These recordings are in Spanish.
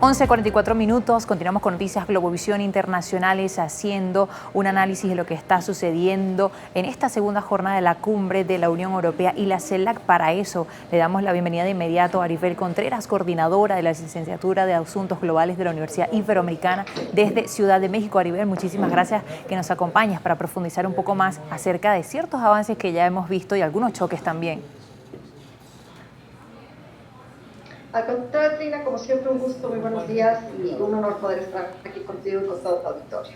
11:44 minutos, continuamos con Noticias Globovisión Internacionales haciendo un análisis de lo que está sucediendo en esta segunda jornada de la cumbre de la Unión Europea y la CELAC. Para eso le damos la bienvenida de inmediato a Aribel Contreras, coordinadora de la Licenciatura de Asuntos Globales de la Universidad Iberoamericana desde Ciudad de México. Aribel, muchísimas gracias que nos acompañas para profundizar un poco más acerca de ciertos avances que ya hemos visto y algunos choques también. Al contrario, Trina, como siempre, un gusto, muy buenos días y un honor poder estar aquí contigo y con todo tu auditorio.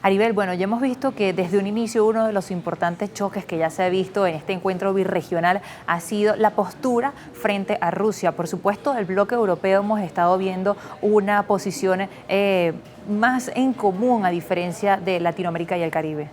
Aribel, bueno, ya hemos visto que desde un inicio uno de los importantes choques que ya se ha visto en este encuentro birregional ha sido la postura frente a Rusia. Por supuesto, el bloque europeo hemos estado viendo una posición más en común a diferencia de Latinoamérica y el Caribe.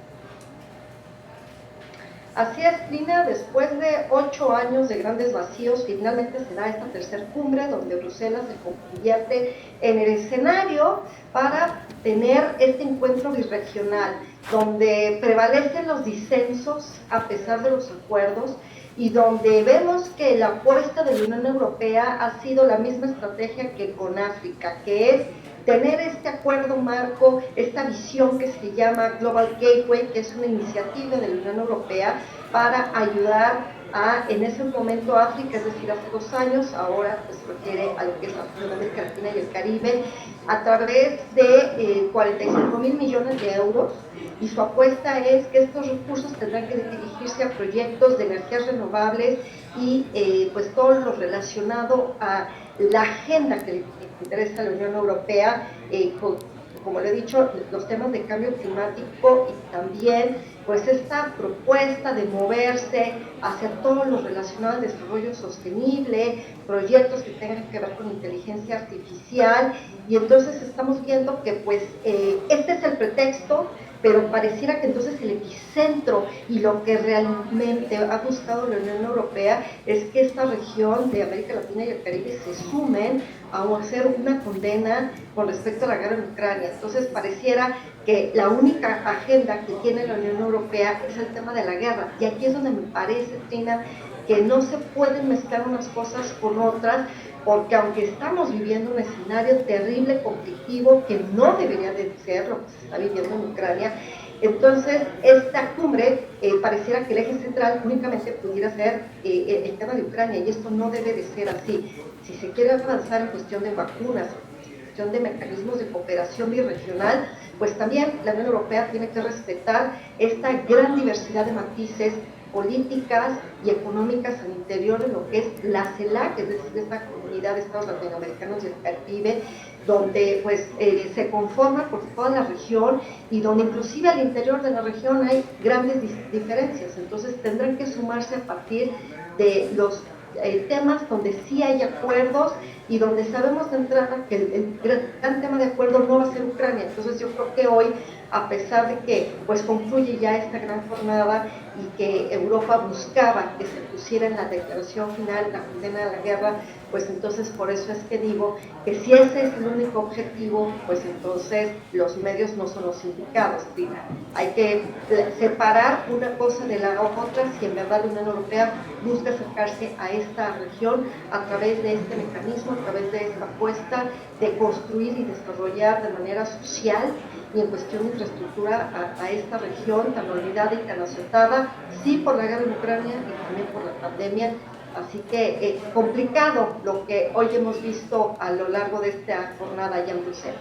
Así es, Trina, después de 8 años de grandes vacíos, finalmente se da esta tercera cumbre donde Bruselas se convierte en el escenario para tener este encuentro birregional, donde prevalecen los disensos a pesar de los acuerdos y donde vemos que la apuesta de la Unión Europea ha sido la misma estrategia que con África, que es tener este acuerdo marco, esta visión que se llama Global Gateway, que es una iniciativa de la Unión Europea para ayudar a, en ese momento, África, es decir, hace 2 años, ahora pues, se refiere a lo que es la América Latina y el Caribe, a través de 45.000 millones de euros, y su apuesta es que estos recursos tendrán que dirigirse a proyectos de energías renovables y pues todo lo relacionado a la agenda que le interesa a la Unión Europea, como le he dicho, los temas de cambio climático y también pues esta propuesta de moverse hacia todo lo relacionado al desarrollo sostenible, proyectos que tengan que ver con inteligencia artificial, y entonces estamos viendo que pues este es el pretexto, pero pareciera que entonces el epicentro y lo que realmente ha buscado la Unión Europea es que esta región de América Latina y el Caribe se sumen a hacer una condena con respecto a la guerra en Ucrania. Entonces pareciera que la única agenda que tiene la Unión Europea es el tema de la guerra, y aquí es donde me parece, Trina, que no se pueden mezclar unas cosas con otras, porque aunque estamos viviendo un escenario terrible, conflictivo, que no debería de ser lo que se está viviendo en Ucrania, entonces esta cumbre pareciera que el eje central únicamente pudiera ser el tema de Ucrania, y esto no debe de ser así. Si se quiere avanzar en cuestión de vacunas, en cuestión de mecanismos de cooperación birregional, pues también la Unión Europea tiene que respetar esta gran diversidad de matices políticas y económicas al interior de lo que es la CELAC, es decir, esta comunidad de estados latinoamericanos y el Caribe, donde pues se conforma por toda la región y donde inclusive al interior de la región hay grandes diferencias. Entonces tendrán que sumarse a partir de los temas donde sí hay acuerdos y donde sabemos de entrada que el gran tema de acuerdo no va a ser Ucrania. Entonces yo creo que hoy, a pesar de que pues concluye ya esta gran jornada y que Europa buscaba que se pusiera en la declaración final la condena de la guerra, pues entonces por eso es que digo que si ese es el único objetivo, pues entonces los medios no son los indicados, Trina. Hay que separar una cosa de la otra si en verdad la Unión Europea busca acercarse a esta región a través de este mecanismo, a través de esta apuesta de construir y desarrollar de manera social y en cuestión de infraestructura a esta región tan olvidada y tan azotada, sí por la guerra en Ucrania y también por la pandemia. Así que complicado lo que hoy hemos visto a lo largo de esta jornada allá en Bruselas.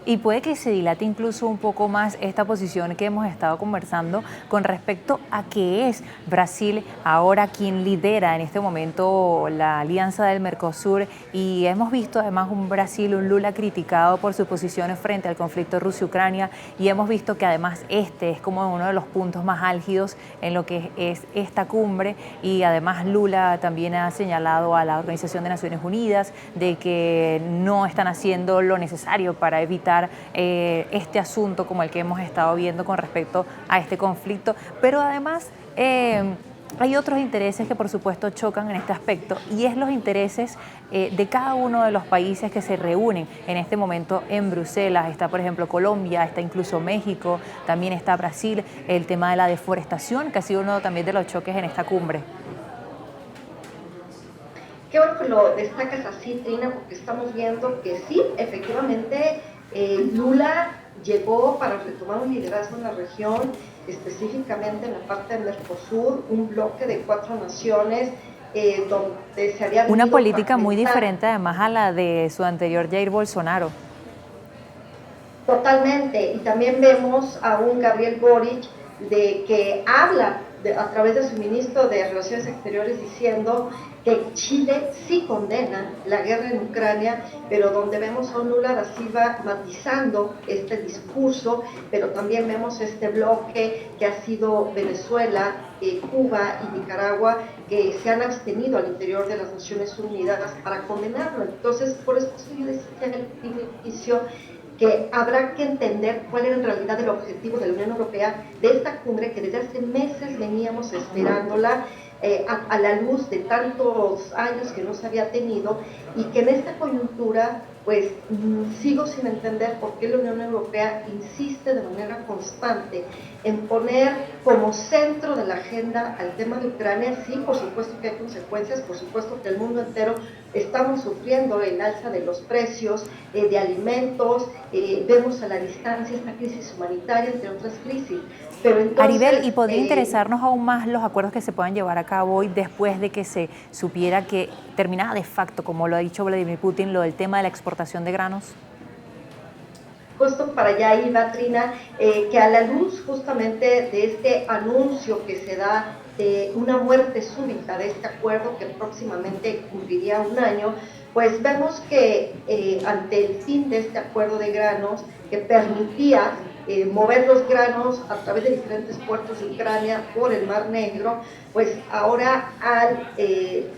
Y puede que se dilate incluso un poco más esta posición que hemos estado conversando con respecto a que es Brasil ahora quien lidera en este momento la alianza del Mercosur, y hemos visto además un Brasil, un Lula criticado por sus posiciones frente al conflicto Rusia-Ucrania, y hemos visto que además este es como uno de los puntos más álgidos en lo que es esta cumbre, y además Lula también ha señalado a la Organización de Naciones Unidas de que no están haciendo lo necesario para evitar este asunto como el que hemos estado viendo con respecto a este conflicto, pero además hay otros intereses que por supuesto chocan en este aspecto, y es los intereses de cada uno de los países que se reúnen en este momento en Bruselas. Está por ejemplo Colombia, está incluso México, también está Brasil, el tema de la deforestación, que ha sido uno también de los choques en esta cumbre. qué bueno que lo destacas así, Trina, porque estamos viendo que sí, efectivamente, Lula llegó para retomar un liderazgo en la región, específicamente en la parte de Mercosur, un bloque de 4 naciones donde se había Una venido política muy fragmentando. diferente además a la de su anterior Jair Bolsonaro. Totalmente, y también vemos a un Gabriel Boric de que habla a través de su ministro de Relaciones Exteriores diciendo que Chile sí condena la guerra en Ucrania, pero donde vemos a un Lula da Silva matizando este discurso, pero también vemos este bloque que ha sido Venezuela, Cuba y Nicaragua, que se han abstenido al interior de las Naciones Unidas para condenarlo. Entonces, por eso yo decía en el inicio que habrá que entender cuál era en realidad el objetivo de la Unión Europea de esta cumbre que desde hace meses veníamos esperándola a la luz de tantos años que no se había tenido y que en esta coyuntura pues sigo sin entender por qué la Unión Europea insiste de manera constante en poner como centro de la agenda al tema de Ucrania. Sí, por supuesto que hay consecuencias, por supuesto que el mundo entero estamos sufriendo el alza de los precios de alimentos, vemos a la distancia esta crisis humanitaria, entre otras crisis. Pero Aribel, entonces, ¿y podría interesarnos aún más los acuerdos que se puedan llevar a cabo hoy después de que se supiera que terminaba de facto, como lo ha dicho Vladimir Putin, lo del tema de la exportación de granos? justo para allá iba, Trina, que a la luz justamente de este anuncio que se da de una muerte súbita de este acuerdo que próximamente cumpliría un año, pues vemos que ante el fin de este acuerdo de granos que permitía mover los granos a través de diferentes puertos de Ucrania por el Mar Negro, pues ahora al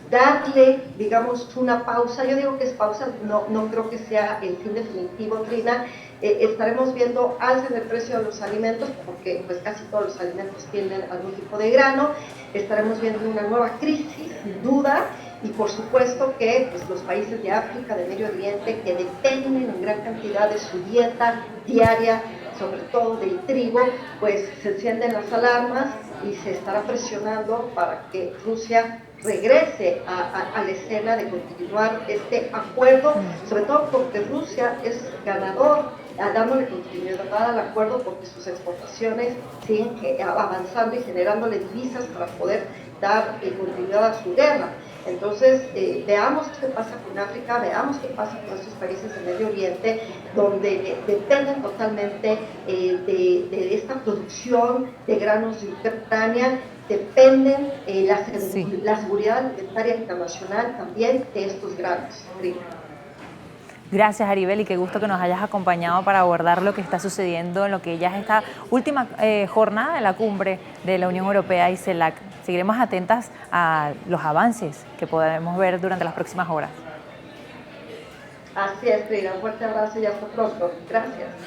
darle, digamos, una pausa, yo digo que es pausa, no creo que sea el fin definitivo, Trina, estaremos viendo alza en el precio de los alimentos, porque pues casi todos los alimentos tienen algún tipo de grano, estaremos viendo una nueva crisis, sin duda, y por supuesto que pues, los países de África, de Medio Oriente, que dependen en gran cantidad de su dieta diaria, sobre todo del trigo, pues se encienden las alarmas y se estará presionando para que Rusia regrese a la escena de continuar este acuerdo, sobre todo porque Rusia es ganador dándole continuidad al acuerdo porque sus exportaciones siguen avanzando y generándole divisas para poder dar continuidad a su guerra. Entonces, veamos qué pasa con África, veamos qué pasa con estos países del Medio Oriente, donde dependen totalmente de esta producción de granos de Ucrania, dependen Sí. la seguridad alimentaria internacional también de estos granos. Gracias, Aribel, y qué gusto que nos hayas acompañado para abordar lo que está sucediendo en lo que ya es esta última jornada de la cumbre de la Unión Europea y CELAC. Seguiremos atentas a los avances que podremos ver durante las próximas horas. Así es, Frida. Un fuerte abrazo y hasta pronto. Gracias.